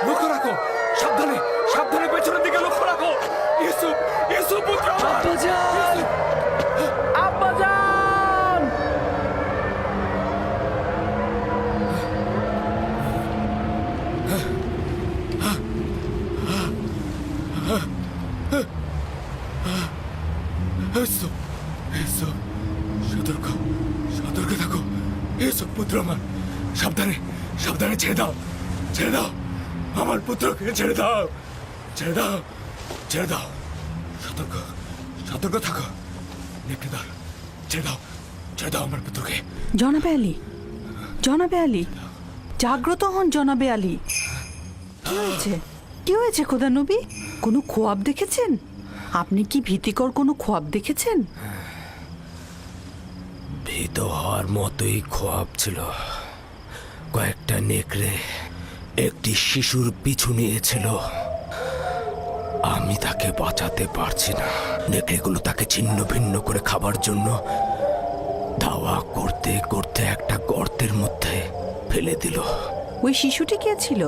লক্ষ্য রাখো, সাবধানে সাবধানে পেছনের দিকে লক্ষ্য রাখো। ইউসুফ, ইউসুফ পুত্র আমার। আব্বাজান, আব্বাজান! ইউসুফ, ইউসুফ, সতর্ক সতর্ক থাকো। ইউসুফ পুত্র আমার, সাবধানে সাবধানে ছেড়ে দাও, ছেড়ে দাও আমার পুত্রকে, ছেড়ে দাও, ছেড়ে দাও, ছেড়ে দাও। সতর্ক সতর্ক থাকো। নেকড়েদার, ছেড়ে দাও, ছেড়ে দাও আমার পুত্রকে। জনাবে আলী, জনাবে আলী, জাগ্রত হন জনাবে আলী। কি হয়েছে, কি হয়েছে খোদা নবী? কোনো খোয়াব দেখেছেন? আপনি কি ভীতিকর কোনো খোয়াব দেখেছেন? ভীত হওয়ার মতোই খোয়াব ছিল। কয়েকটা নেকড়ে একটি শিশুর পিছু নিয়েছিল। আমি তাকে বাঁচাতে পারছি না। নেকড়েগুলো তাকে ছিন্ন ভিন্ন করে খাবার জন্য ধাওয়া করতে করতে একটা গর্তের মধ্যে ফেলে দিল। ওই শিশুটি কে ছিল?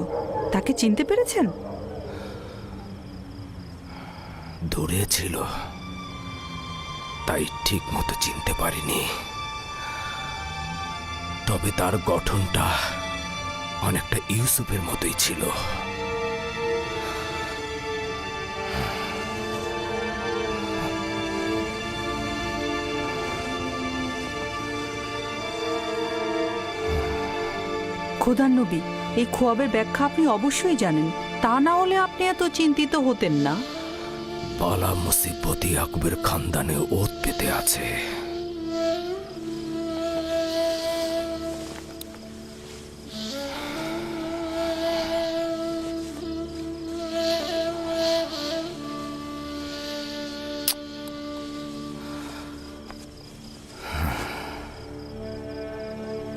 তাকে চিনতে পেরেছেন? দূরে ছিল, তাই ঠিক মতো চিনতে পারিনি। তবে তার গঠনটা অনেকটা ইউসুফের মতোই ছিল। খোদার নবী, এই খোয়াবের ব্যাখ্যা আপনি অবশ্যই জানেন, তা না হলে আপনি এত চিন্তিত হতেন না। বালা মুসিবত ইয়াকুবের খানদানে ওত পেতে আছে।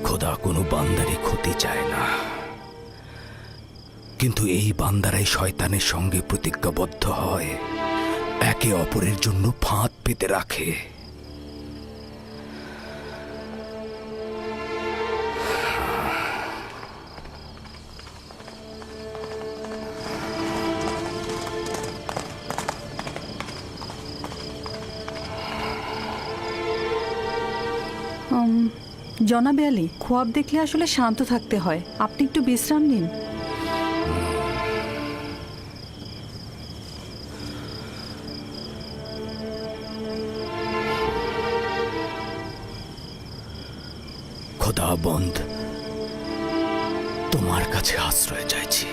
খোদা কোনো বান্দারই ক্ষতি চায় না, কিন্তু এই বান্দারাই শয়তানের সঙ্গে প্রতিজ্ঞাবদ্ধ হয়, একে অপরের জন্য ফাঁদ পেতে রাখে। জনাবে আলী, খোয়াব দেখলে আসলে শান্ত থাকতে হয়। আপনি একটু বিশ্রাম নিন। খোদাবন্দ, তোমার কাছে আশ্রয় চাইছি।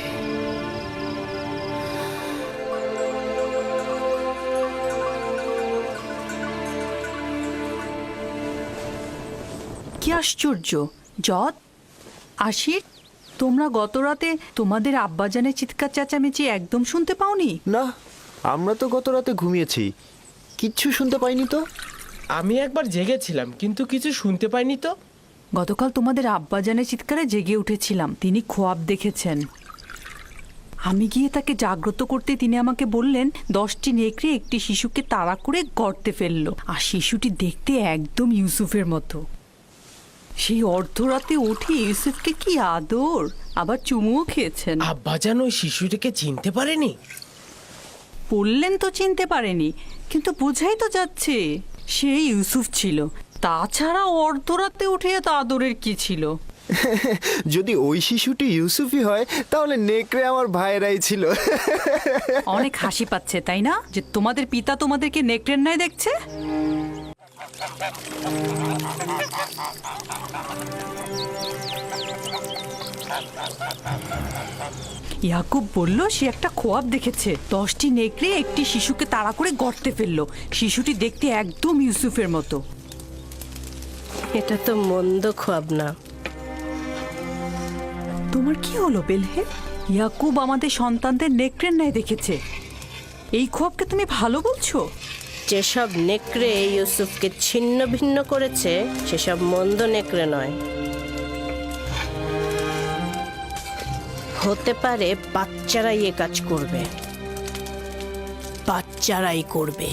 কি আশ্চর্য! যত আশির, তোমরা গত রাতে তোমাদের আব্বাজানের চিৎকার চেঁচামেচি একদম শুনতে পাওনি? না, আমরা তো গত রাতে ঘুমিয়েছি, কিচ্ছু শুনতে পাইনি তো। আমি একবার জেগেছিলাম, কিন্তু কিছু শুনতে পাইনি তো। গতকাল তোমাদের আব্বাজানের চিৎকারে জেগে উঠেছিলাম। তিনি খোয়াব দেখেছেন। আমি গিয়ে তাকে জাগ্রত করতে তিনি আমাকে বললেন 10টি নেকড়ে একটি শিশুকে তাড়া করে গর্তে ফেললো, আর শিশুটি দেখতে একদম ইউসুফের মতো। সেই অর্ধরাতে উঠে ইউসুফকে কি আদর, আবার চুমুও খেয়েছেন। আব্বাজান ওই শিশুটিকে চিনতে পারেনি? বললেন তো চিনতে পারেনি, কিন্তু বোঝাই তো যাচ্ছে সে ইউসুফ ছিল। তাছাড়া অর্ধরাতে উঠে এত আদরের কি ছিল? যদি ওই শিশুটি ইউসুফই হয়, তাহলে নেকড়ে আমার ভাইয়েরাই ছিল। অনেক হাসি পাচ্ছে তাই না, যে তোমাদের পিতা তোমাদেরকে নেকড়ের ন্যায় দেখছে? ইয়াকুব বলল সে একটা খোয়াব দেখেছে, 10টি নেকড়ে একটি শিশুকে তাড়া করে গর্তে ফেললো। শিশুটি দেখতে একদম ইউসুফের মতো। এটা তো মন্দ খোয়াব না। তোমার কি হলো বেলহে? ইয়াকুব আমাদের সন্তানদের নেকড়ের ন্যায় দেখেছে, এই খোয়াবকে তুমি ভালো বলছো? যেসব নেকড়ে ইউসুফকে ছিন্ন ভিন্ন করেছে সেসব মন্দ নেকড়ে নয়। হতে পারে বাচ্চারাই এ কাজ করবে, বাচ্চারাই করবে।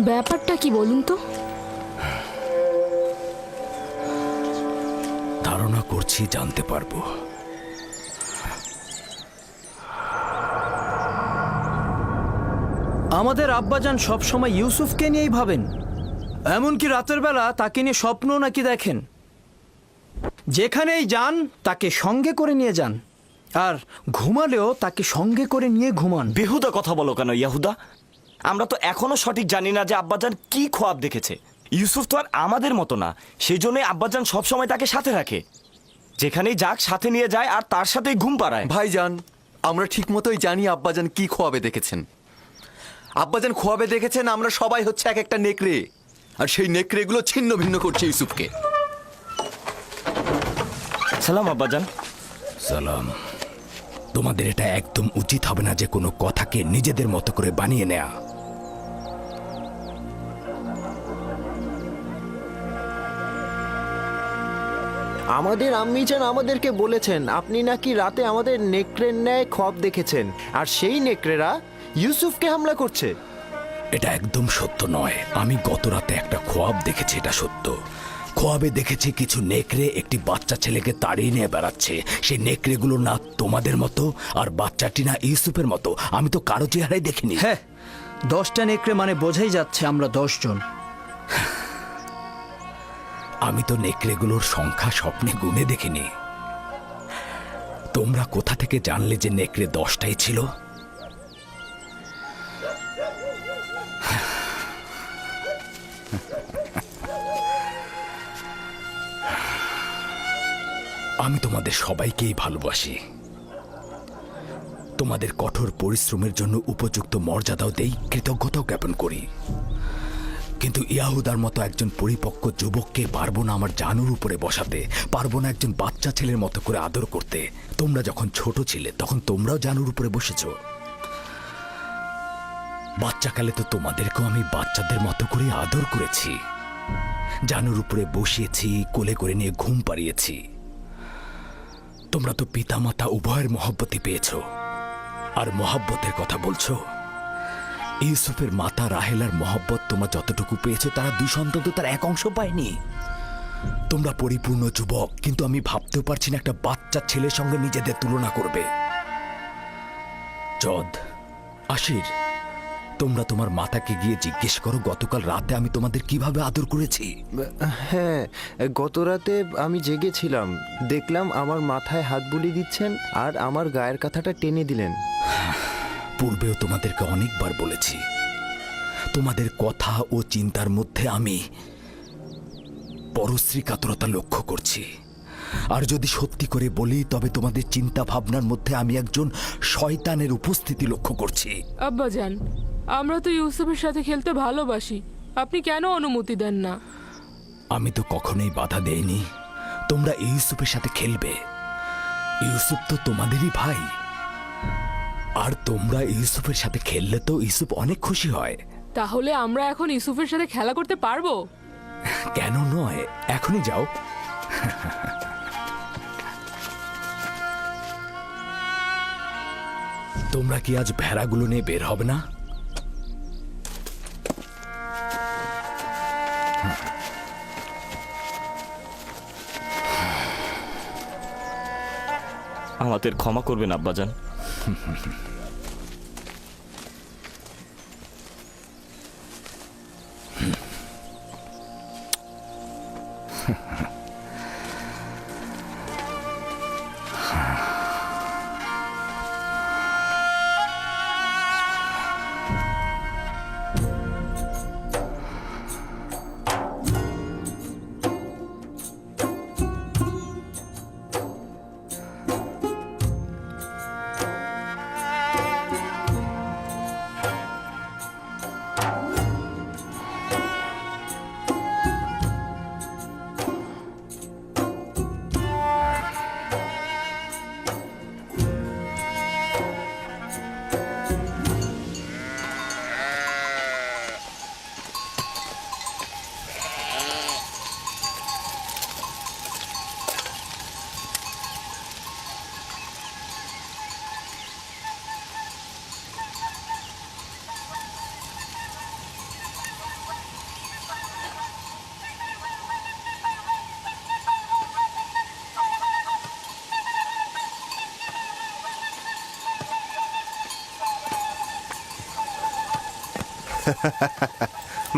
ব্যাপারটা কি বলুন তো? ধারণা করছি জানতে পারবো। আমাদের আব্বাজান সবসময় ইউসুফকে নিয়েই ভাবেন, এমনকি রাতের বেলা তাকে নিয়ে স্বপ্ন নাকি দেখেন। যেখানেই যান তাকে সঙ্গে করে নিয়ে যান, আর ঘুমালেও তাকে সঙ্গে করে নিয়ে ঘুমান। বেহুদা কথা বলো কেন ইয়াহুদা? আমরা তো এখনো সঠিক জানি না যে আব্বাজান কি খোয়াব দেখেছে। ইউসুফ তো আর আমাদের মতো না, সেই জন্যই আব্বাজান সবসময় তাকে সাথে রাখে। যেখানেই যাক সাথে নিয়ে যায় আর তার সাথেই ঘুম পাড়ায়। ভাইজান, আমরা ঠিক মতোই জানি আব্বাজান কি খোয়াবে দেখেছেন। আব্বাজান খোয়াবে দেখেছেন আমরা সবাই হচ্ছে এক একটা নেকড়ে, আর সেই নেকড়েগুলো ছিন্ন ভিন্ন করছে ইউসুফকে। সালাম আব্বাজান। সালাম। তোমাদের এটা একদম উচিত হবে না যে কোনো কথাকে নিজেদের মতো করে বানিয়ে নেয়া। আমাদের আম্মিজান আমাদেরকে বলেছেন আপনি নাকি রাতে আমাদের নেকড়ের ন্যায় খোয়াব দেখেছেন, আর সেই নেকড়েরা ইউসুফকে হামলা করছে। এটা একদম সত্য নয়। আমি গত রাতে একটা খোয়াব দেখেছি, এটা সত্য। খোয়াবে দেখেছি কিছু নেকড়ে একটি বাচ্চা ছেলেকে তাড়িয়ে নিয়ে বেড়াচ্ছে। সেই নেকড়েগুলো না তোমাদের মতো, আর বাচ্চাটি না ইউসুফের মতো। আমি তো কারো চেহারাই দেখিনি। হ্যাঁ, 10টা নেকড়ে মানে বোঝাই যাচ্ছে আমরা 10 জন। আমি তো নেকড়েগুলোর সংখ্যা স্বপ্নে গুনে দেখিনি। তোমরা কোথা থেকে জানলে যে নেকড়ে 10টাই ছিল? আমি তোমাদের সবাইকেই ভালোবাসি। তোমাদের কঠোর পরিশ্রমের জন্য উপযুক্ত মর্যাদাও দেই, কৃতজ্ঞতাও জ্ঞাপন করি। কিন্তু ইয়াহুদার মতো একজন পরিপক্ক যুবককে পারবো না আমার জানুর উপরে বসাতে, পারবো না একজন বাচ্চা ছেলের মতো করে আদর করতে। তোমরা যখন ছোট ছিলে তখন তোমরাও জানুর উপরে বসেছ। বাচ্চাকালে তো তোমাদেরকেও আমি বাচ্চাদের মতো করে আদর করেছি, জানুর উপরে বসিয়েছি, কোলে করে নিয়ে ঘুম পাড়িয়েছি। তোমরা তো পিতামাতা উভয়ের মহব্বতই পেয়েছ। আর মহব্বতের কথা বলছো? ইউসুফের মাতা রাহেলার মহব্বত তোমরা যতটুকু পেয়েছো, তারা 2 সন্তান তো তার এক অংশ পায়নি। তোমরা পরিপূর্ণ যুবক, কিন্তু আমি ভাবতেও পারছি না একটা বাচ্চা ছেলের সঙ্গে নিজেদের তুলনা করবে। জদ, আশির, তোমরা তোমার মাতাকে গিয়ে জিজ্ঞেস করো গতকাল রাতে আমি তোমাদের কিভাবে আদর করেছি। হ্যাঁ, গত রাতে আমি জেগেছিলাম, দেখলাম আমার মাথায় হাত বুলিয়ে দিচ্ছেন আর আমার গায়ের কাঁথাটা টেনে দিলেন। পূর্বেও তোমাদেরকে অনেকবার বলেছি, তোমাদের কথা ও চিন্তার মধ্যে আমি পরশ্রী কাতরতা লক্ষ্য করছি। আর যদি সত্যি করে বলি, তবে তোমাদের চিন্তা ভাবনার মধ্যে আমি একজন শয়তানের উপস্থিতি লক্ষ্য করছি। আব্বাজান, আমরা তো ইউসুফের সাথে খেলতে ভালোবাসি, আপনি কেন অনুমতি দেন না? আমি তো কখনোই বাধা দেইনি তোমরা ইউসুফের সাথে খেলবে। ইউসুফ তো তোমাদেরই ভাই, আর তোমরা ইউসুফের সাথে খেললে তো ইউসুফ অনেক খুশি হয়। তাহলে আমরা এখন ইউসুফের সাথে খেলা করতে পারবো? কেন নয়, এখনই যাও। তোমরা কি আজ ভেড়াগুলো নিয়ে বের হবে না? আমাদের ক্ষমা করবেন আব্বাজান।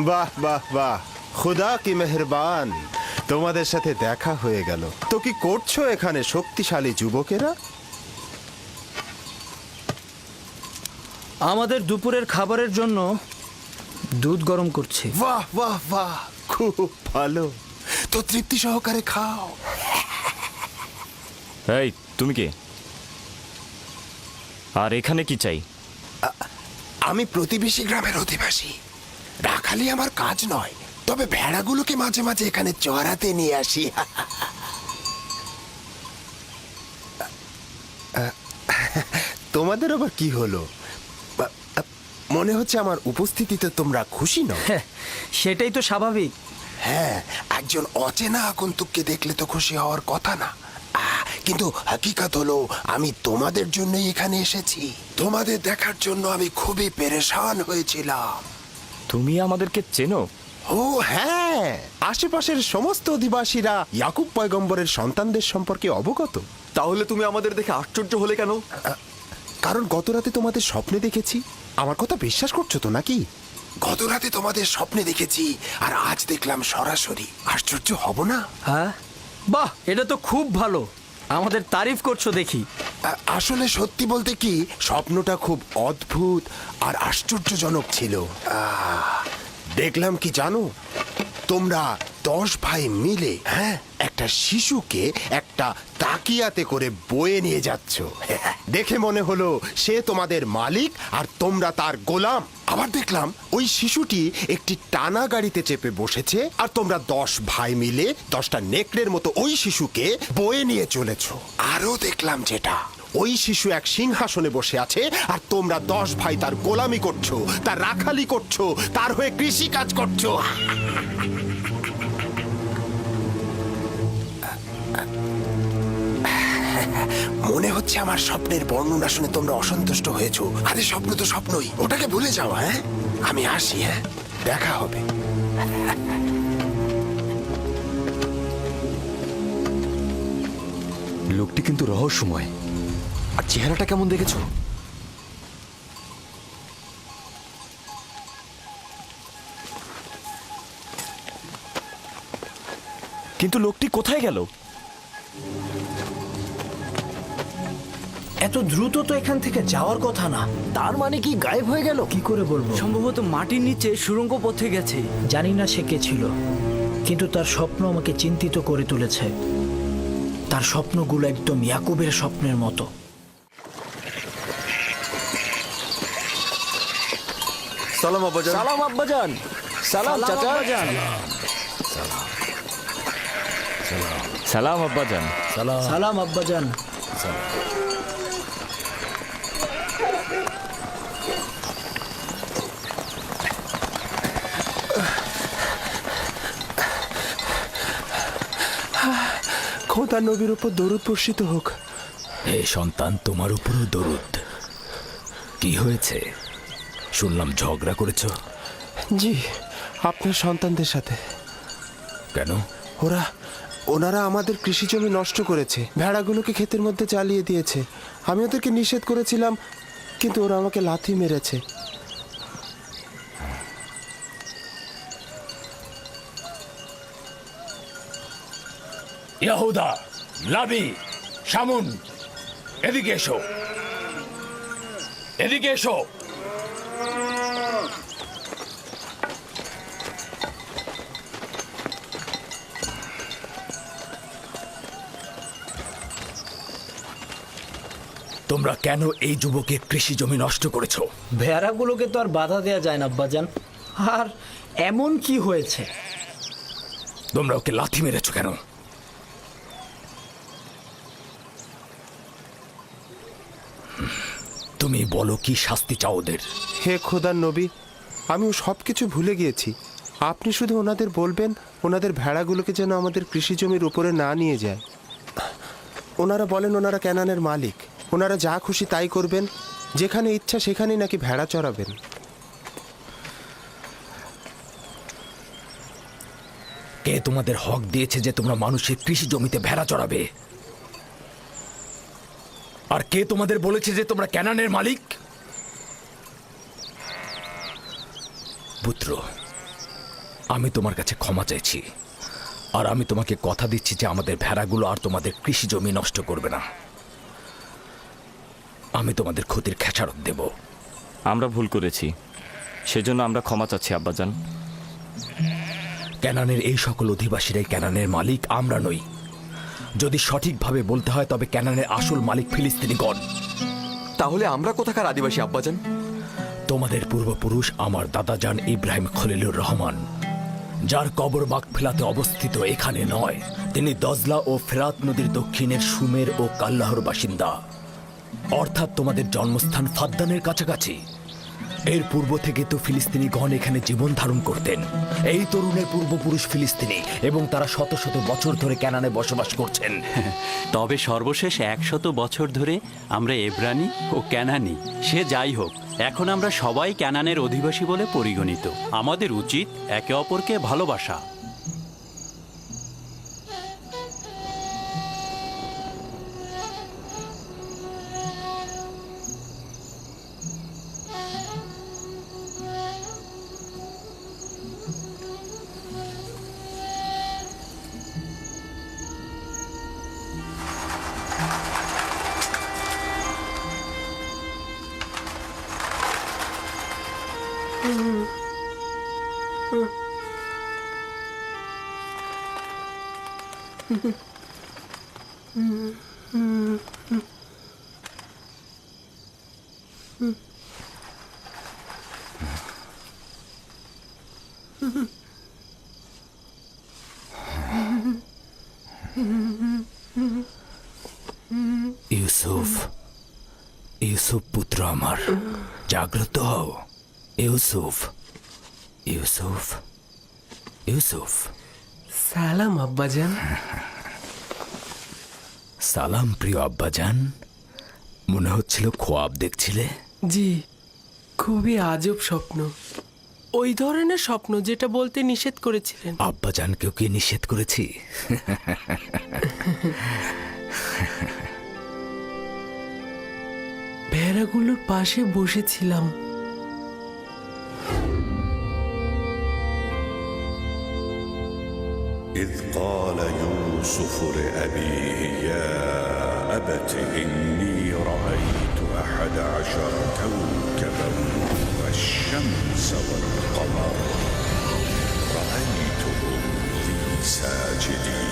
বাহ বাহ বাহ, খুদা কি মেহেরবান, তোমাদের সাথে দেখা হয়ে গেল। তো কি করছো এখানে শক্তিশালী যুবকেরা? আমাদের দুপুরের খাবারের জন্য দুধ গরম করছি। বাহ বাহ বাহ, খুব ভালো। তো তৃপ্তি সহকারে খাও। এই তুমি কে? আর এখানে কি চাই? আমি প্রতিবেশী গ্রামের অধিবাসী। রাখালি আমার কাজ নয়, তবে ভেড়াগুলোকে মাঝে মাঝে এখানে চড়াতে নিয়ে আসি। তোমাদের আবার কি হলো? মনে হচ্ছে আমার উপস্থিতিতে তোমরা খুশি নও। হ্যাঁ, সেটাই তো স্বাভাবিক। হ্যাঁ, একজন অচেনা আগন্তুককে দেখলে তো খুশি হওয়ার কথা না। কিন্তু হাকিকাত হলো আমি তোমাদের জন্যই এখানে এসেছি। তোমাদের দেখার জন্য আমি খুবই পেরেশান হয়েছিলাম। তুমি আমাদেরকে চেনো? ও হ্যাঁ, আশেপাশের সমস্ত অধিবাসীরা ইয়াকুব পয়গম্বরের সন্তানদের সম্পর্কে অবগত। তাহলে তুমি আমাদের দেখে আশ্চর্য হলে কেন? কারণ গত রাতে তোমাদের স্বপ্নে দেখেছি। আমার কথা বিশ্বাস করছো তো নাকি? গত রাতে তোমাদের স্বপ্নে দেখেছি, আর আজ দেখলাম সরাসরি। আশ্চর্য হব না? হ্যাঁ, বাহ, এটা তো খুব ভালো। আমাদের তারিফ করছো দেখি। আসলে সত্যি বলতে কি, স্বপ্নটা খুব অদ্ভুত আর আশ্চর্যজনক ছিল। দেখলাম কি জানো, তোমরা 10 ভাই মিলে একটা শিশুকে একটা তাকিয়াতে করে বয়ে নিয়ে যাচ্ছ। দেখে মনে হলো সে তোমাদের মালিক আর তোমরা তার গোলাম। আবার দেখলাম ওই শিশুটি একটি টানা গাড়িতে চেপে বসেছে, আর তোমরা 10 ভাই মিলে 10টা নেকড়ের মতো ওই শিশুকে বয়ে নিয়ে চলেছ। আরও দেখলাম যেটা, ওই শিশু এক সিংহাসনে বসে আছে, আর তোমরা 10 ভাই তার গোলামি করছো, তার রাখালি করছো, তার হয়ে কৃষি কাজ করছো। মনে হচ্ছে আমার স্বপ্নের বর্ণনা শুনে তোমরা অসন্তুষ্ট হয়েছো। আরে স্বপ্ন তো স্বপ্নই, ওটাকে ভুলে যাও। হ্যাঁ, আমি আসি। হ্যাঁ, দেখা হবে। লোকটি কিন্তু রহস্যময়। আর চেহারাটা কেমন দেখেছো? কিন্তু লোকটি কোথায় গেল? এত দ্রুত তো এখান থেকে যাওয়ার কথা না। তার মানে কি গায়েব হয়ে গেল? কি করে বলবো? সম্ভবত মাটির নিচে সুড়ঙ্গ পথে গেছে। জানি না সে কে ছিল, কিন্তু তার স্বপ্ন আমাকে চিন্তিত করে তুলেছে। তার স্বপ্নগুলো একদম ইয়াকুবের স্বপ্নের মতো। সালাম আব্বাজান। সালাম আব্বাজান। সালাম চাচা। সালাম আব্বাজান। সালাম আব্বাজান। খোদা নবীর উপর দরুদ বর্ষিত হোক। হে সন্তান, তোমার উপরও দরুদ। কি হয়েছে? শুনলাম ঝগড়া করেছ। জি, আপনার সন্তানদের সাথে। কেন? ওনারা আমাদের কৃষি জমি নষ্ট করেছে, ভেড়াগুলোকে ক্ষেতের মধ্যে চালিয়ে দিয়েছে। আমি ওদেরকে নিষেধ করেছিলাম, কিন্তু ওরা আমাকে লাথি মেরেছে। ইয়াহুদা, লাবি, শামুন, এদিকে এসো, এদিকে এসো। তোমরা কেন এই যুবকের কৃষি জমি নষ্ট করেছো? ভেড়াগুলোকে তো আর বাধা দেওয়া যায় না আব্বাজান। আর এমন কি হয়েছে? তোমরা ওকে লাথি মেরেছো কেন? তুমি বলো, কি শাস্তি চাও ওদের? হে খোদার নবী, আমি সব কিছু ভুলে গিয়েছি। আপনি শুধু ওনাদের বলবেন ওনাদের ভেড়াগুলোকে যেন আমাদের কৃষি জমির উপরে না নিয়ে যায়। ওনারা বলেন ওনারা ক্যানানের মালিক, ওনারা যা খুশি তাই করবেন, যেখানে ইচ্ছা সেখানেই নাকি ভেড়া চড়াবেন। কে তোমাদের হক দিয়েছে যে তোমরা মানুষের কৃষি জমিতে ভেড়া চড়াবে? আর কে তোমাদের বলেছে যে তোমরা ক্যানানের মালিক? পুত্র, আমি তোমার কাছে ক্ষমা চাইছি, আর আমি তোমাকে কথা দিচ্ছি যে আমাদের ভেড়াগুলো আর তোমাদের কৃষি জমি নষ্ট করবে না। আমি তোমাদের ক্ষতির খেসারত দেব। আমরা ভুল করেছি, সেজন্য আমরা ক্ষমা চাচ্ছি আব্বাজান। ক্যানানের এই সকল অধিবাসীরাই ক্যানানের মালিক, আমরা নই। যদি সঠিকভাবে বলতে হয় তবে ক্যানানের আসল মালিক ফিলিস্তিনিগণ। তাহলে আমরা কোথাকার আদিবাসী আব্বাজান? তোমাদের পূর্বপুরুষ আমার দাদাজান ইব্রাহিম খলিলুর রহমান, যার কবর মাকফিলাতে অবস্থিত এখানে নয়। তিনি দজলা ও ফেরাত নদীর দক্ষিণের সুমের ও কাল্লাহর বাসিন্দা, অর্থাৎ তোমাদের জন্মস্থান ফাদ্দানের কাছাকাছি। এর পূর্ব থেকে তো ফিলিস্তিনিগণ এখানে জীবন ধারণ করতেন। এই তরুণের পূর্বপুরুষ ফিলিস্তিনি এবং তারা শত শত বছর ধরে ক্যানানে বসবাস করছেন। তবে সর্বশেষ 100 বছর ধরে আমরা এব্রানি ও ক্যানানি। সে যাই হোক, এখন আমরা সবাই ক্যানানের অধিবাসী বলে পরিগণিত। আমাদের উচিত একে অপরকে ভালোবাসা। ইউসুফ, ইউসুফ পুত্র আমার, জাগ্রত হও। ইউসুফ, ইউসুফ, ইউসুফ। সালাম আব্বাজান। সালাম প্রিয় আব্বাজান। মনে হচ্ছিল খোয়াব দেখছিলে। জি, খুবই আজব স্বপ্ন। ওই ধরনের স্বপ্ন যেটা বলতে নিষেধ করেছিলেন। আব্বাজানকেও কি নিষেধ করেছি? ভেড়াগুলোর পাশে বসেছিলাম। إذ قال يوسف لأبيه يا أبت إني رأيت 11 كوكبا والشمس والقمر رأيتهم لي ساجدين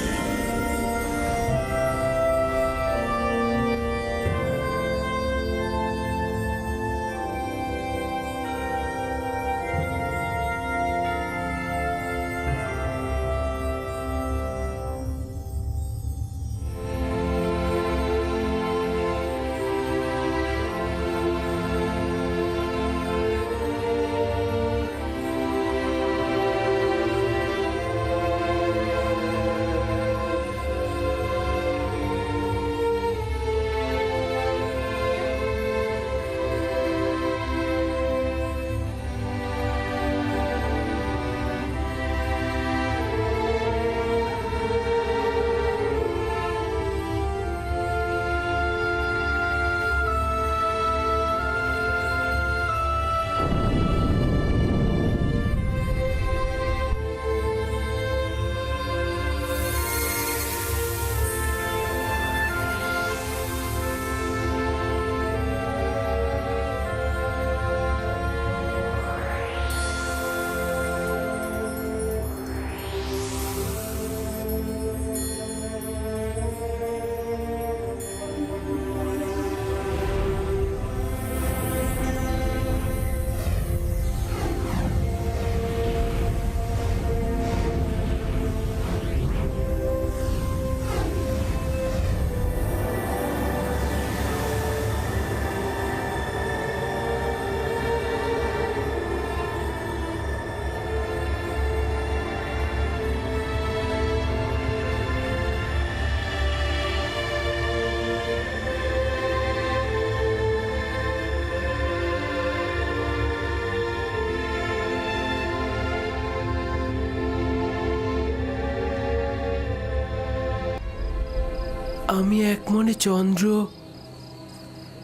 আমি এক মনে চন্দ্র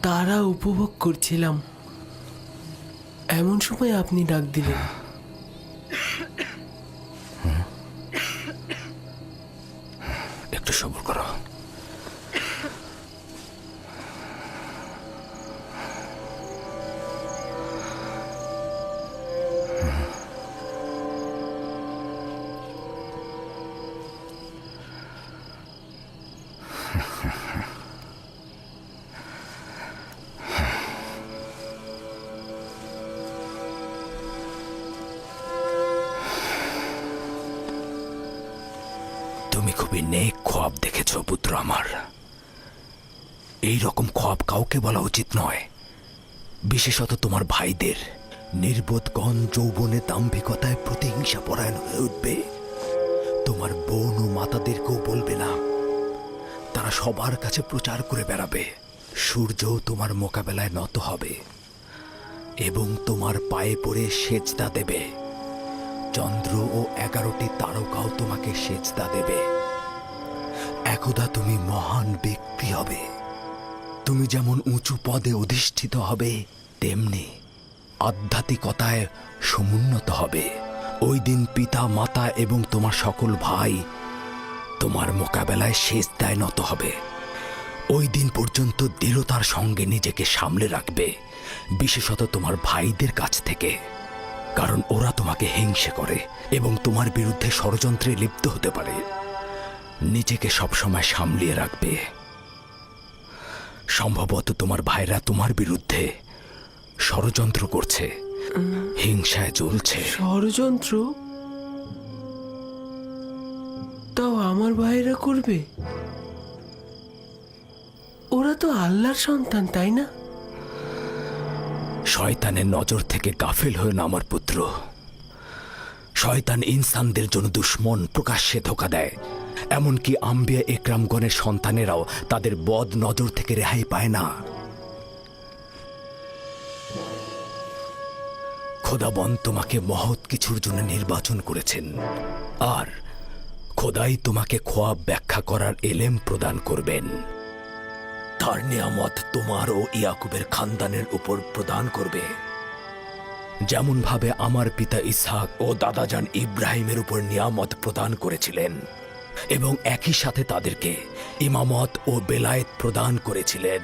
তারা উপভোগ করছিলাম। এমন সময় আপনি ডাক দিলেন। সবর করো। তুমি খুবই নেক খোয়াব দেখেছ পুত্র আমার। এই রকম খোয়াব কাউকে বলা উচিত নয়, বিশেষত তোমার ভাইদের। নির্বোধগণ যৌবনে দাম্ভিকতায় প্রতিহিংসা পরায়ণ হয়ে উঠবে। তোমার বোন ও মাতাদেরকেও বলবে না, তারা সবার কাছে প্রচার করে বেড়াবে। সূর্যও তোমার মোকাবেলায় নত হবে এবং তোমার পায়ে পড়ে সেজদা দেবে। চন্দ্র ও 11টি তারকাও তোমাকে সেজদা দেবে। একদা তুমি মহান ব্যক্তি হবে। তুমি যেমন উঁচু পদে অধিষ্ঠিত হবে, তেমনি আধ্যাত্মিকতায় সমুন্নত হবে। ওই দিন পিতা মাতা এবং তোমার সকল ভাই তোমার মোকাবেলায় সেজদায় নত হবে। ওই দিন পর্যন্ত দৃঢ়তার সঙ্গে নিজেকে সামলে রাখবে, বিশেষত তোমার ভাইদের কাছ থেকে, কারণ ওরা তোমাকে হিংসে করে এবং তোমার বিরুদ্ধে ষড়যন্ত্রে লিপ্ত হতে পারে। নিজেকে সবসময় সামলিয়ে রাখবে। সম্ভবত তোমার ভাইরা তোমার বিরুদ্ধে ষড়যন্ত্র করছে, হিংসায় জ্বলছে। ষড়যন্ত্র? তাও আমার ভাইরা করবে? ওরা তো আল্লাহর সন্তান, তাই না? শয়তানের নজর থেকে গাফিল হয়ে না আমার পুত্র। শয়তান ইনসানদের জন্য দুশ্মন, প্রকাশ্যে ধোঁকা দেয়। এমনকি আম্বিয়া একরামগণের সন্তানেরাও তাদের বদ নজর থেকে রেহাই পায় না। খোদাবন তোমাকে মহৎ কিছুর জন্য নির্বাচন করেছেন, আর খোদাই তোমাকে খোয়াব ব্যাখ্যা করার এলেম প্রদান করবেন। তার নিয়ামত তোমার ও ইয়াকুবের খানদানের উপর প্রদান করবে, যেমন ভাবে আমার পিতা ইসহাক ও দাদাজান ইব্রাহিমের উপর নিয়ামত প্রদান করেছিলেন এবং একই সাথে তাদেরকে ইমামত ও বেলায়েত প্রদান করেছিলেন।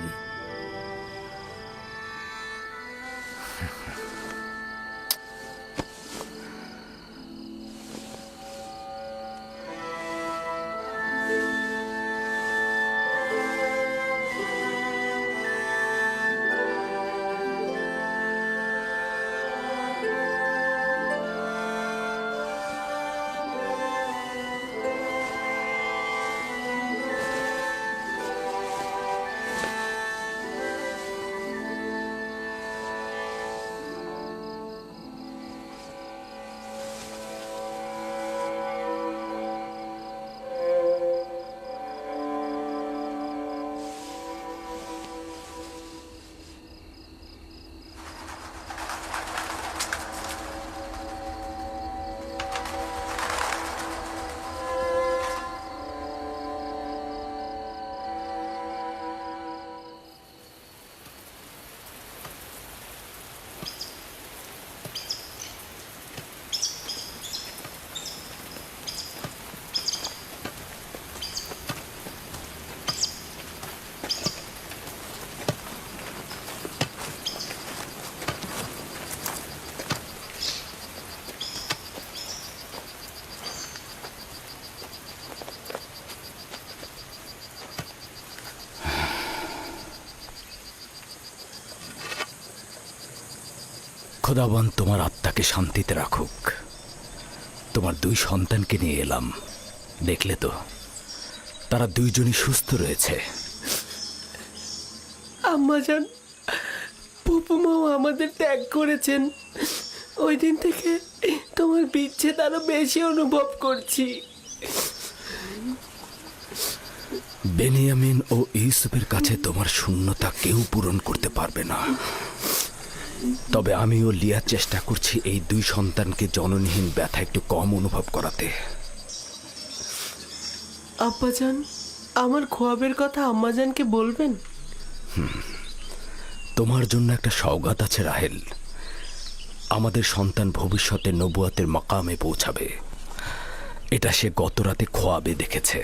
খোদাবন তোমার আত্মাকে শান্তিতে রাখুক। তোমার দুই সন্তানকে নিয়ে এলাম, দেখলে তো তারা দুইজনই সুস্থ রয়েছে। আম্মাজান, ফুপুমাও আমাদের ত্যাগ করেছেন। ওই দিন থেকে তোমার বিচ্ছেদ আরো বেশি অনুভব করছি। বেনিয়ামিন ও ইউসুফের কাছে তোমার শূন্যতা কেউ পূরণ করতে পারবে না। তবে আমিও লিয়ার চেষ্টা করছি এই দুই সন্তানকে জননীহীন ব্যথা একটু কম অনুভব করাতে। আব্বাজান, আমার খোয়াবের কথা আম্মাজানকে বলবেন? তোমার জন্য একটা সওগাত আছে রাহেল। আমাদের সন্তান ভবিষ্যতে নবুয়াতের মাকামে পৌঁছাবে, এটা সে গত রাতে খোয়াবে দেখেছে।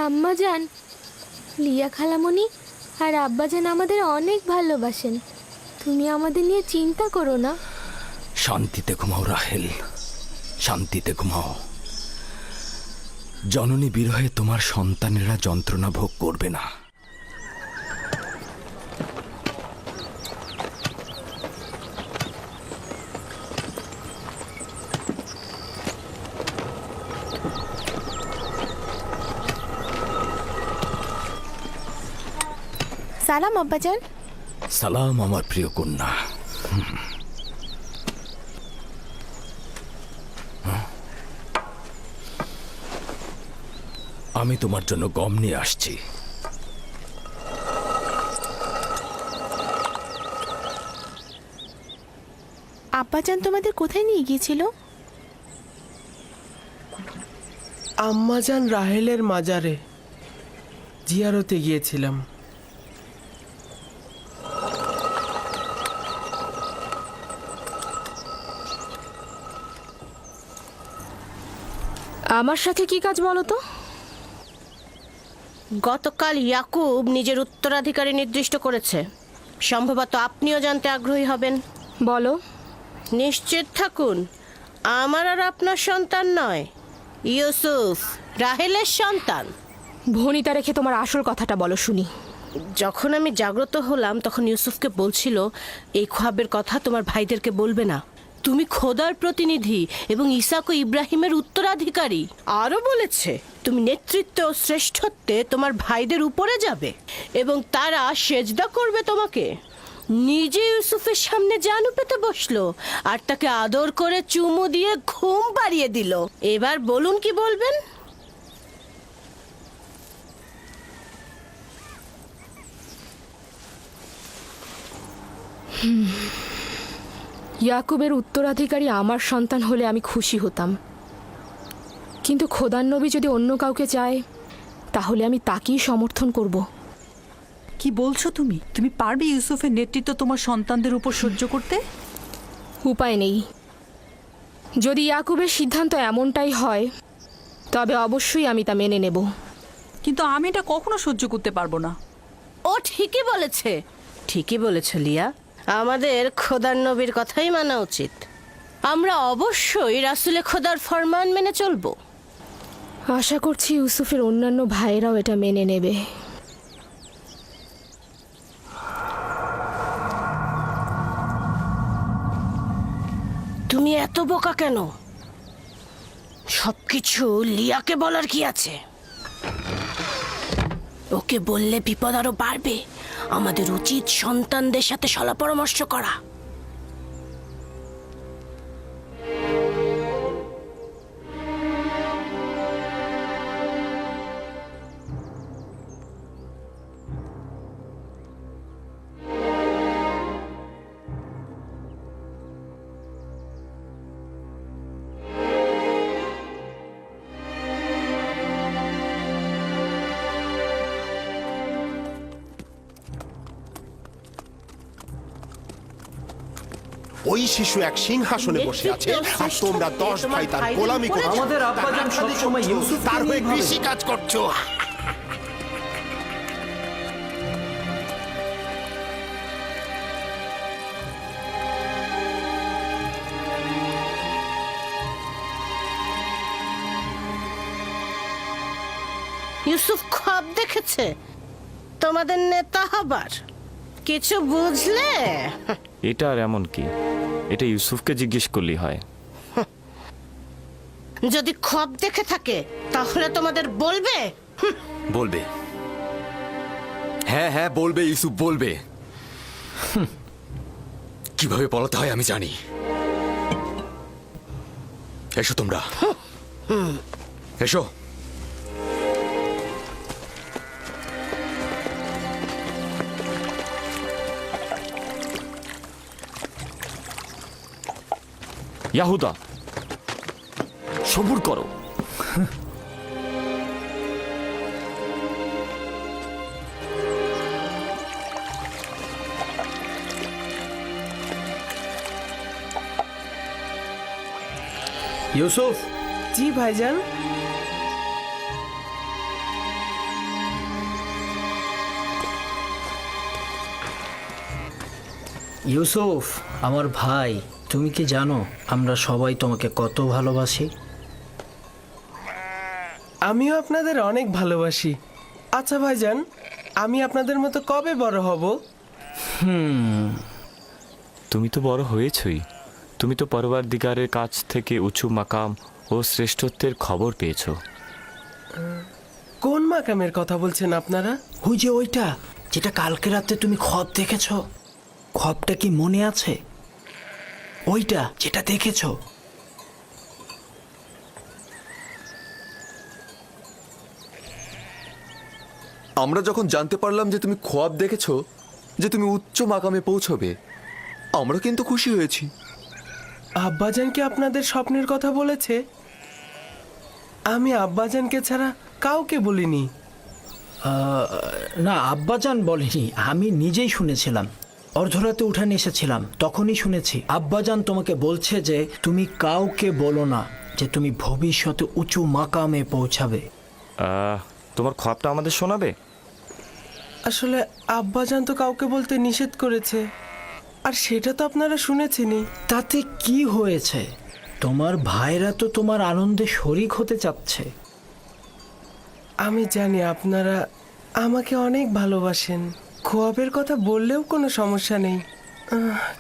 আম্মা জান, লিয়া খালামণি আর আব্বাজান আমাদের অনেক ভালোবাসেন। তুমি আমাদের নিয়ে চিন্তা করো না। শান্তিতে ঘুমাও রাহেল, শান্তিতে ঘুমাও। জননী বিরহে তোমার সন্তানেরা যন্ত্রণা ভোগ করবে না। সালাম আব্বাজান। সালাম আমার প্রিয় কন্যা। আমি তোমার জন্য গম নিয়ে আসছি। আব্বাজান তোমাদের কোথায় নিয়ে গিয়েছিল? আম্মাজান রাহেলের মাজারে জিয়ারতে গিয়েছিলাম। আমার সাথে কি কাজ বলো তো? গতকাল ইয়াকুব নিজের উত্তরাধিকারী নির্দিষ্ট করেছে। সম্ভবত আপনিও জানতে আগ্রহী হবেন। বলো। নিশ্চিত থাকুন, আমার আর আপনার সন্তান নয়, ইউসুফ রাহেলের সন্তান। ভনিতা রেখে তোমার আসল কথাটা বলো শুনি। যখন আমি জাগ্রত হলাম তখন ইউসুফকে বলছিল, এই খ্বাবের কথা তোমার ভাইদেরকে বলবে না। তুমি খোদার প্রতিনিধি এবং ইসাক ও ইব্রাহিমের উত্তরাধিকারী। আরও বলেছে তুমি নেতৃত্বে ও শ্রেষ্ঠত্বে তোমার ভাইদের উপরে যাবে এবং তারা সেজদা করবে তোমাকে। নিজে ইউসুফের সামনে জানু পেতে বসলো আর তাকে আদর করে চুমু দিয়ে ঘুম পাড়িয়ে দিল। এবার বলুন কি বলবেন? ইয়াকুবের উত্তরাধিকারী আমার সন্তান হলে আমি খুশি হতাম, কিন্তু খোদার নবী যদি অন্য কাউকে চায় তাহলে আমি তাকেই সমর্থন করব। কি বলছো তুমি? তুমি পারবে ইউসুফের নেতৃত্ব তোমার সন্তানদের উপর সহ্য করতে? উপায় নেই। যদি ইয়াকুবের সিদ্ধান্ত এমনটাই হয় তবে অবশ্যই আমি তা মেনে নেব। কিন্তু আমি এটা কখনো সহ্য করতে পারবো না। ও ঠিকই বলেছে, ঠিকই বলেছে লিয়া। আমাদের খোদার নবীর কথাই মানা উচিত। আমরা অবশ্যই রাসূলে খোদার ফরমান মেনে চলব। আশা করছি ইউসুফের অন্যান্য ভাইয়েরাও এটা মেনে নেবে। তুমি এত বোকা কেন? সবকিছু লিয়াকে বলার কি আছে? ওকে বললে বিপদ আরো বাড়বে। আমাদের উচিত সন্তানদের সাথে সলা পরামর্শ করা। ওই শিশু এক সিংহাসনে বসে আছে আর তোমরা 10 ভাই তার গোলামি করছো। আমাদের আব্বাজান সবসময় ইউসুফকে তার হয়ে নিয়ে ভাবে। কৃষি কাজ করছো। ইউসুফ খ্বাব দেখেছে তোমাদের নেতা হবার। কিছু বুঝলে? এটা আর এমন কি? এটা ইউসুফকে জিজ্ঞেস করলেই হয়। যদি খ্বাব দেখে থাকে তাহলে তোমাদের বলবে। বলবে। হ্যাঁ হ্যাঁ বলবে, ইউসুফ বলবে। কিভাবে পড়াতে হয় আমি জানি। এসো তোমরা, এসো। ইয়াহুদা, সবুর করো। ইউসুফ, জি ভাইজান। ইউসুফ আমার ভাই, তুমি কি জানো আমরা সবাই তোমাকে কত ভালোবাসি? আমিও আপনাদের অনেক ভালোবাসি। আচ্ছা ভাইজান, আমি আপনাদের মতো কবে বড় হব? তুমি তো বড় হয়েছই। তুমি তো পরওয়ারদিগারের কাছ থেকে উঁচু মাকাম ও শ্রেষ্ঠত্বের খবর পেয়েছো। কোন মাকামের কথা বলছেন আপনারা? ওই যে ওইটা, যেটা কালকে রাতে তুমি খব দেখেছো। খবটা কি মনে আছে? ওইটা যেটা দেখেছো। আমরা যখন জানতে পারলাম যে তুমি খোয়াব দেখেছো, যে তুমি উচ্চ মাকামে পৌঁছবে, আমরা কিন্তু খুশি হয়েছি। আব্বাজান কি আপনাদের স্বপ্নের কথা বলেছে? আমি আব্বাজানকে ছাড়া কাউকে বলিনি। না, আব্বাজান বলেনি, আমি নিজেই শুনেছিলাম। অর্ধরাতে উঠানে এসেছিলাম, তখনই শুনেছি আব্বাজান তোমাকে বলছে যে তুমি কাউকে বলো না যে তুমি ভবিষ্যতে উঁচু মাকামে পৌঁছাবে। তোমার খবরটা আমাদের শোনাবে? আসলে আব্বাজান তো কাউকে বলতে নিষেধ করেছে, আর সেটা তো আপনারা শুনেছেনই। তাতে কি হয়েছে? তোমার ভাইরা তো তোমার আনন্দে শরিক হতে চাচ্ছে। আমি জানি আপনারা আমাকে অনেক ভালোবাসেন, খোয়াবের কথা বললেও কোনো সমস্যা নেই।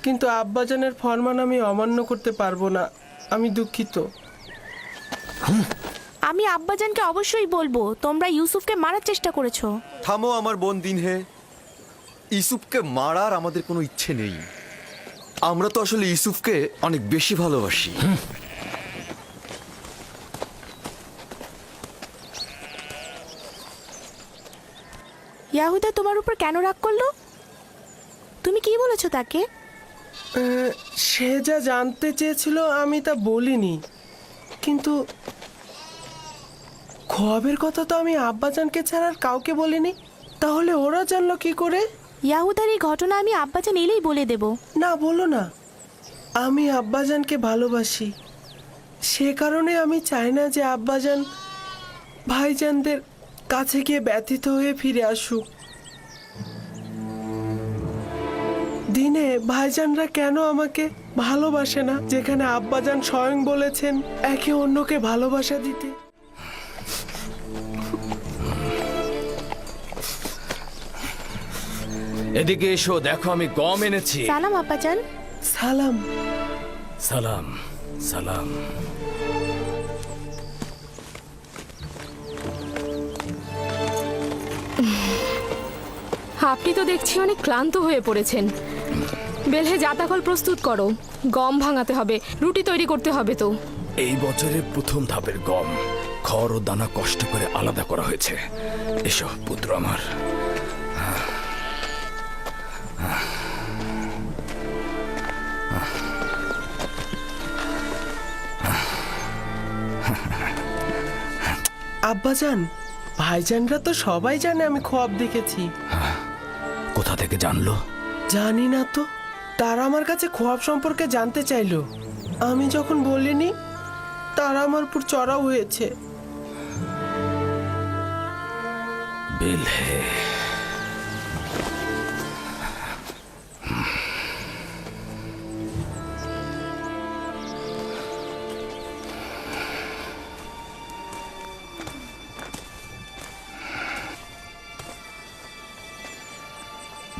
কিন্তু আব্বাজানের ফরমান আমি অমান্য করতে পারবো না। আমি দুঃখিত। আমি আব্বাজানকে অবশ্যই বলবো তোমরা ইউসুফকে মারার চেষ্টা করেছো। থামো আমার বোন দিনহে, ইউসুফকে মারার আমাদের কোনো ইচ্ছে নেই। আমরা তো আসলে ইউসুফকে অনেক বেশি ভালোবাসি। ইয়াহুদা তোমার উপর কেন রাগ করলো? তুমি কি বলেছো তাকে? সে যা জানতে চেয়েছিল আমি তা বলিনি, কিন্তু খোয়াবের কথা তো আমি আব্বাজানকে ছাড়া আর কাউকে বলিনি। তাহলে ওরা জানলো কি করে? ইয়াহুদার এই ঘটনা আমি আব্বাজান এলেই বলে দেব। না, বলো না। আমি আব্বাজানকে ভালোবাসি, সে কারণে আমি চাই না যে আব্বাজান ভাইজানদের কাছে গিয়ে ব্যথিত হয়ে ফিরে আসুক। দিনে ভাইজানরা কেন আমাকে ভালোবাসে না, যেখানে আব্বাজান স্বয়ং বলেছেন একে অন্যকে ভালোবাসা দিতে? এদিকে এসো, দেখো আমি গম এনেছি। সালাম আব্বাজান। সালাম। সালাম সালাম। আপনি তো দেখছি অনেক ক্লান্ত হয়ে পড়েছেন। বেলহে জাতাকল প্রস্তুত করো, গম ভাঙাতে হবে, রুটি তৈরি করতে হবে। তো এই বছরের প্রথম ধাপের গম খড় ও দানা কষ্ট করে আলাদা করা হয়েছে। এসো পুত্র আমার। আব্বাজান, ভাইজানরা তো সবাই জানে আমি খোয়াব দেখেছি। কোথা থেকে জানলো? জানি না তো, তারা আমার কাছে খোয়াব সম্পর্কে জানতে চাইলো। আমি যখন বলিনি, তারা আমার উপর চড়াও হয়েছে। বেলহে,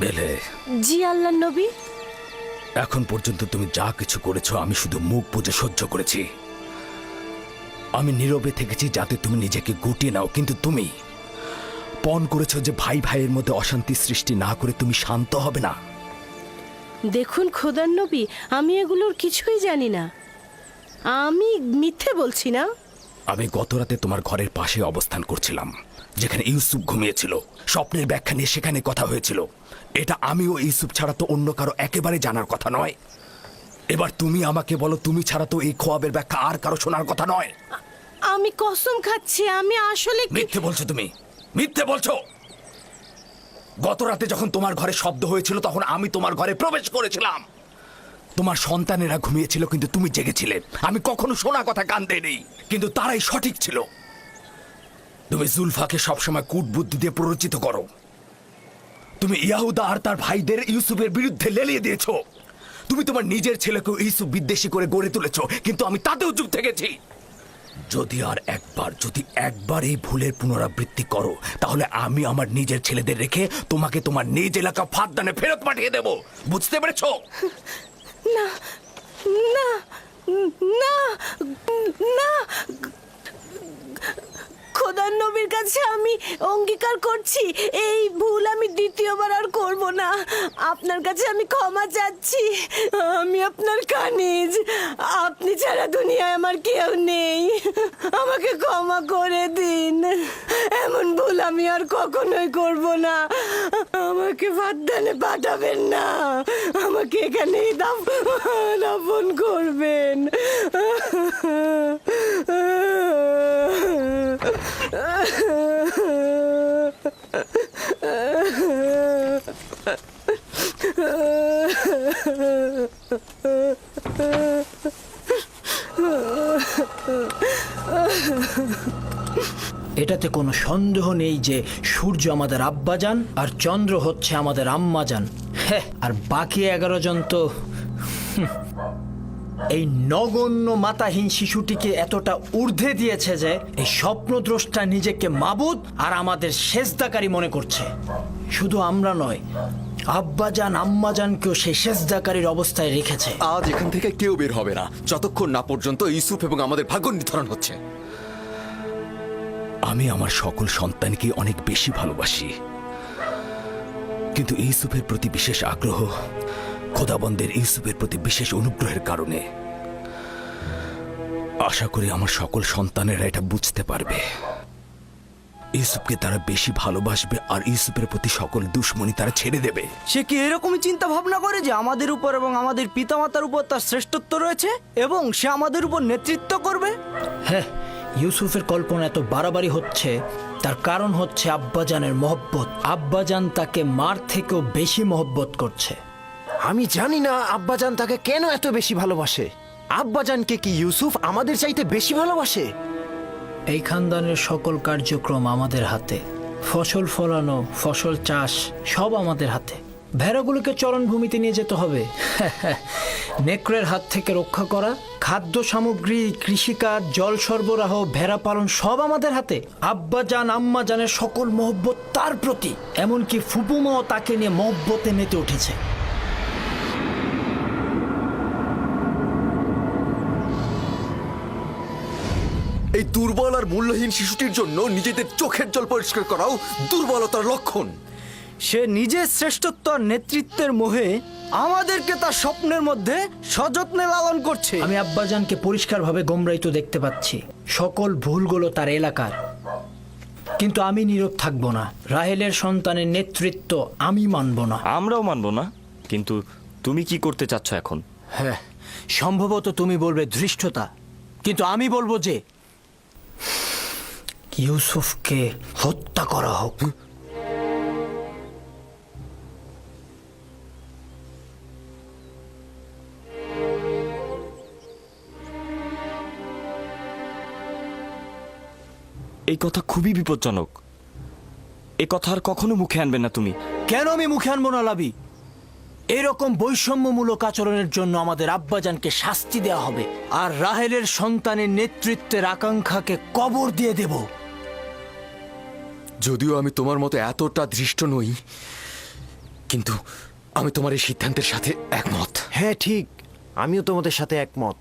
বেলহে, জি আল্লাহর নবী। এখন পর্যন্ত তুমি যা কিছু করেছো আমি শুধু মুখ বুজে সহ্য করেছি। আমি নীরবে থেকেছি যাতে তুমি নিজেকে গুটিয়ে নাও, কিন্তু তুমি পণ করেছো যে ভাই ভাইয়ের মধ্যে অশান্তি সৃষ্টি না করে তুমি শান্ত হবে না। দেখুন খোদার নবী, আমি এগুলোর কিছুই জানি না। আমি মিথ্যে বলছি না। আমি গত রাতে তোমার ঘরের পাশে অবস্থান করছিলাম, যেখানে ইউসুফ ঘুমিয়েছিল। স্বপ্নের ব্যাখ্যা নিয়ে সেখানে কথা হয়েছিল। এটা আমি ও ইউসুফ ছাড়া তো অন্য কারো একেবারে জানার কথা নয়। এবার তুমি আমাকে বলো, তুমি ছাড়া তো এই খোয়াবের ব্যাখ্যা আর কারো শোনার কথা নয়। আমি কসম খাচ্ছি, আমি আসলে মিথ্যে বলছো তুমি, মিথ্যে বলছো। গত রাতে যখন তোমার ঘরে শব্দ হয়েছিল তখন আমি তোমার ঘরে প্রবেশ করেছিলাম। তোমার সন্তানেরা ঘুমিয়েছিল কিন্তু তুমি জেগেছিলে। আমি কখনো শোনা কথা কান দেইনি, কিন্তু তারাই সঠিক ছিল। তুমি জুলফাকে সবসময় কূটবুদ্ধি দিয়ে প্ররোচিত করো। তুমি ইয়াহুদা আর তার ভাইদের ইউসুফের বিরুদ্ধে লেলিয়ে দিয়েছো। তুমি তোমার নিজের ছেলেকেও ইউসুফ বিদ্বেষী করে গড়ে তুলেছো, কিন্তু আমি তাতেও চুপ থেকেছি। যদি একবার এই ভুলের পুনরাবৃত্তি করো, তাহলে আমি আমার নিজের ছেলেদের রেখে তোমাকে তোমার নিজ এলাকা ফাঁদদানে ফেরত পাঠিয়ে দেব। বুঝতে পেরেছো? না না না না, খোদার নবীর কাছে আমি অঙ্গীকার করছি এই ভুল আমি দ্বিতীয়বার আর করব না। আপনার কাছে আমি ক্ষমা চাচ্ছি। আমি আপনার কানিজ, আপনি ছাড়া দুনিয়ায় আমার কেউ নেই। আমাকে ক্ষমা করে দিন। এমন ভুল আমি আর কখনোই করব না। আমাকে ফাঁদদানে পাঠাবেন না, আমাকে এখানেই দাফন করবেন। এটাতে কোনো সন্দেহ নেই যে সূর্য আমাদের আব্বাজান আর চন্দ্র হচ্ছে আমাদের আম্মাজান। হ্যাঁ, আর বাকি 11 জন তো এই নগণ্য মাতাহীন শিশুটিকে এতটা ঊর্ধ্বে দিয়েছে যে এই স্বপ্নদ্রষ্টা নিজেকে মাবুদ আর আমাদের সেজদাকারী মনে করছে। শুধু আমরা নয়, আব্বাজান আম্মাজানকেও সেই সেজদাকারীর অবস্থায় রেখেছে। আজ এখান থেকে কেউ বের হবে না যতক্ষণ না পর্যন্ত ইউসুফ এবং আমাদের ভাগ্য নির্ধারণ হচ্ছে। আমি আমার সকল সন্তানকে অনেক বেশি ভালোবাসি, কিন্তু ইউসুফের প্রতি বিশেষ আগ্রহ খোদাবন্দের ইউসুফের প্রতি বিশেষ অনুগ্রহের কারণে। আশা করি আমার সকল সন্তানেরা এটা বুঝতে পারবে। ইউসুফকে তারা বেশি ভালোবাসবে আর ইউসুফের প্রতি সকল দুশ্মনী তারা ছেড়ে দেবে। সে কি এরকমই চিন্তা ভাবনা করে যে আমাদের উপর এবং আমাদের পিতামাতার উপর তার শ্রেষ্ঠত্ব রয়েছে এবং সে আমাদের উপর নেতৃত্ব করবে? হ্যাঁ, ইউসুফের কল্পনা এত বাড়াবাড়ি হচ্ছে, তার কারণ হচ্ছে আব্বাজানের মহব্বত। আব্বাজান তাকে মার থেকেও বেশি মহব্বত করছে। আমি জানি না আব্বাজান তাকে কেন এত বেশি ভালোবাসে। আব্বাজানকে কি ইউসুফ আমাদের চাইতে বেশি ভালোবাসে? এই খানদানের সকল কার্যক্রম আমাদের হাতে। ফসল ফলানো, ফসল চাষ সব আমাদের হাতে। ভেড়াগুলোকে চরণভূমিতে নিয়ে যেতে হবে, নেকড়ের হাত থেকে রক্ষা করা, খাদ্য সামগ্রী, কৃষিকাজ, জল সরবরাহ, ভেড়া পালন সব আমাদের হাতে। আব্বাজান আম্মাজানের সকল মহব্বত তার প্রতি, এমনকি ফুপুমাও তাকে নিয়ে মহব্বতে মেতে উঠেছে। এই দুর্বল আর মূল্যহীন শিশুটির জন্য নিজেদের চোখের জল পরিষ্কার করাও দুর্বলতার লক্ষণ। সে নিজের শ্রেষ্ঠত্ব আর নেতৃত্বের মোহে আমাদেরকে তার স্বপ্নের মধ্যে সযত্নে লালন করছে। আমি আব্বাজানকে পরিষ্কারভাবে গোমরাইত দেখতে পাচ্ছি। সকল ভুলগুলো তার এলাকার, কিন্তু আমি নীরব থাকবো না। রাহেলের সন্তানের নেতৃত্ব আমি মানব না। আমরাও মানব না, কিন্তু তুমি কি করতে চাচ্ছ এখন? হ্যাঁ, সম্ভবত তুমি বলবে ধৃষ্টতা, কিন্তু আমি বলবো যে ইউসুফকে হত্যা করা হোক। এই কথা খুবই বিপজ্জনক। এ কথা আর কখনো মুখে আনবে না তুমি। কেন আমি মুখে আনবো না লাবি? এরকম বৈষম্যমূলক আচরণের জন্য আমাদের আব্বাজানকে শাস্তি দেওয়া হবে, আর রাহেলের সন্তানের নেতৃত্বের আকাঙ্ক্ষাকে কবর দিয়ে দেব। যদিও আমি তোমার মতো এতটা দৃষ্ট নই, কিন্তু আমি তোমার এই সিদ্ধান্তের সাথে একমত। হ্যাঁ ঠিক, আমিও তোমাদের সাথে একমত।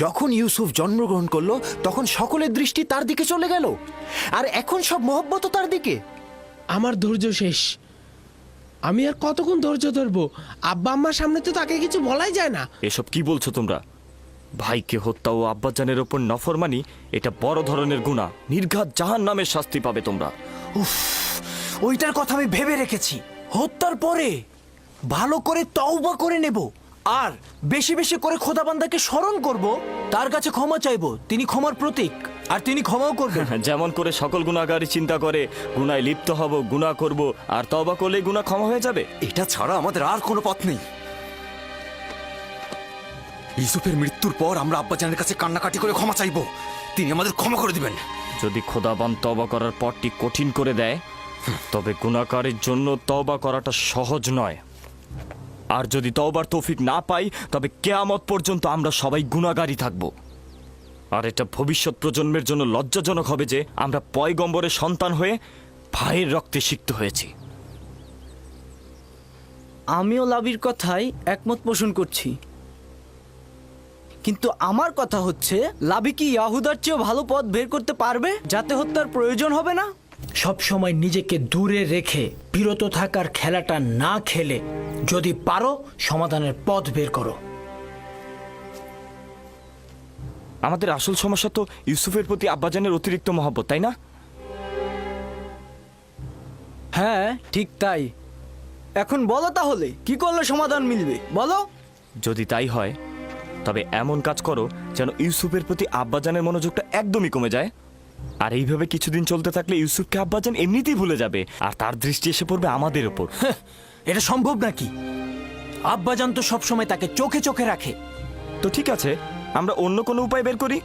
যখন ইউসুফ জন্মগ্রহণ করলো তখন সকলের দৃষ্টি তার দিকে চলে গেল, আর এখন সব মহব্বত তার দিকে। আমার ধৈর্য শেষ। আমি আর কতক্ষণ ধৈর্য ধরবো? আব্বা আম্মার সামনে তো তাকে কিছু বলাই যায় না। এসব কি বলছো তোমরা? ভাইকে হত্যা ও আব্বাজানের ওপর নফরমানি এটা বড় ধরনের গুনাহ। নির্ঘাত জাহান্নামের শাস্তি পাবে তোমরা। উফ, ওইটার কথা আমি ভেবে রেখেছি। হত্যার পরে ভালো করে তওবা করে নেব, আর বেশি বেশি করে খোদাবান্দাকে স্মরণ করব, তার কাছে ক্ষমা চাইব। তিনি ক্ষমার প্রতীক, আর তিনি ক্ষমাও করবেন। যেমন করে সকল গুনাহগারী চিন্তা করে গুনায় লিপ্ত হব, গুনাহ করব, আর তওবা করলেই গুনাহ ক্ষমা হয়ে যাবে। এটা ছাড়া আমাদের আর কোনো পথ নেই। ইউসুফের মৃত্যুর পর আমরা আব্বাজানের কাছে কান্নাকাটি করে ক্ষমা চাইব, তিনি আমাদের ক্ষমা করে দিবেন। যদি খোদাবান তওবা করার পথটি কঠিন করে দেয়, তবে গুনাহগারের জন্য তওবা করাটা সহজ নয়। আর যদি তওবার তৌফিক না পাই তবে কিয়ামত পর্যন্ত আমরা সবাই গুনাহগারই থাকব। আর এটা ভবিষ্যৎ প্রজন্মের জন্য লজ্জাজনক হবে যে আমরা পয়গম্বরের সন্তান হয়ে ভাইয়ের রক্তে সিক্ত হয়েছি। আমিও লাবির কথাই একমত পোষণ করছি, কিন্তু আমার কথা হচ্ছে লাবি কি ইয়াহুদার চেয়েও ভালো পথ বের করতে পারবে যাতে হত্যার প্রয়োজন হবে না? সব সময় নিজেকে দূরে রেখে বিরত থাকার খেলাটা না খেলে যদি পারো সমাধানের পথ বের করো। আমাদের আসল সমস্যা তো ইউসুফের প্রতি আব্বাজানের অতিরিক্ত মহব্বত, তাই না? হ্যাঁ ঠিক তাই। এখন বলো তাহলে কি করলে সমাধান মিলবে, বলো। যদি তাই হয় তবে এমন কাজ করো যেন ইউসুফের প্রতি আব্বাজানের মনোযোগটা একদমই কমে যায়। আর এইভাবে কিছুদিন চলতে থাকলে ইউসুফকে আব্বাজান এমনিতেই ভুলে যাবে আর তার দৃষ্টি এসে পড়বে আমাদের ওপর। এটা সম্ভব নাকি? আব্বাজান তো সবসময় তাকে চোখে চোখে রাখে। তো ঠিক আছে, আমরা অন্য কোনো উপায় বের করি,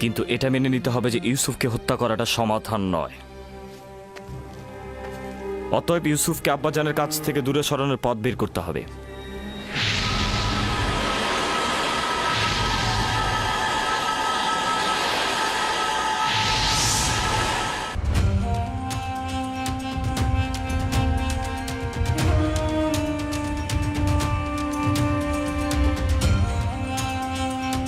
কিন্তু এটা মেনে নিতে হবে যে ইউসুফকে হত্যা করাটা সমাধান নয়। অতএব ইউসুফকে আব্বাজানের কাছ থেকে দূরে সরানোর পথ বের করতে হবে।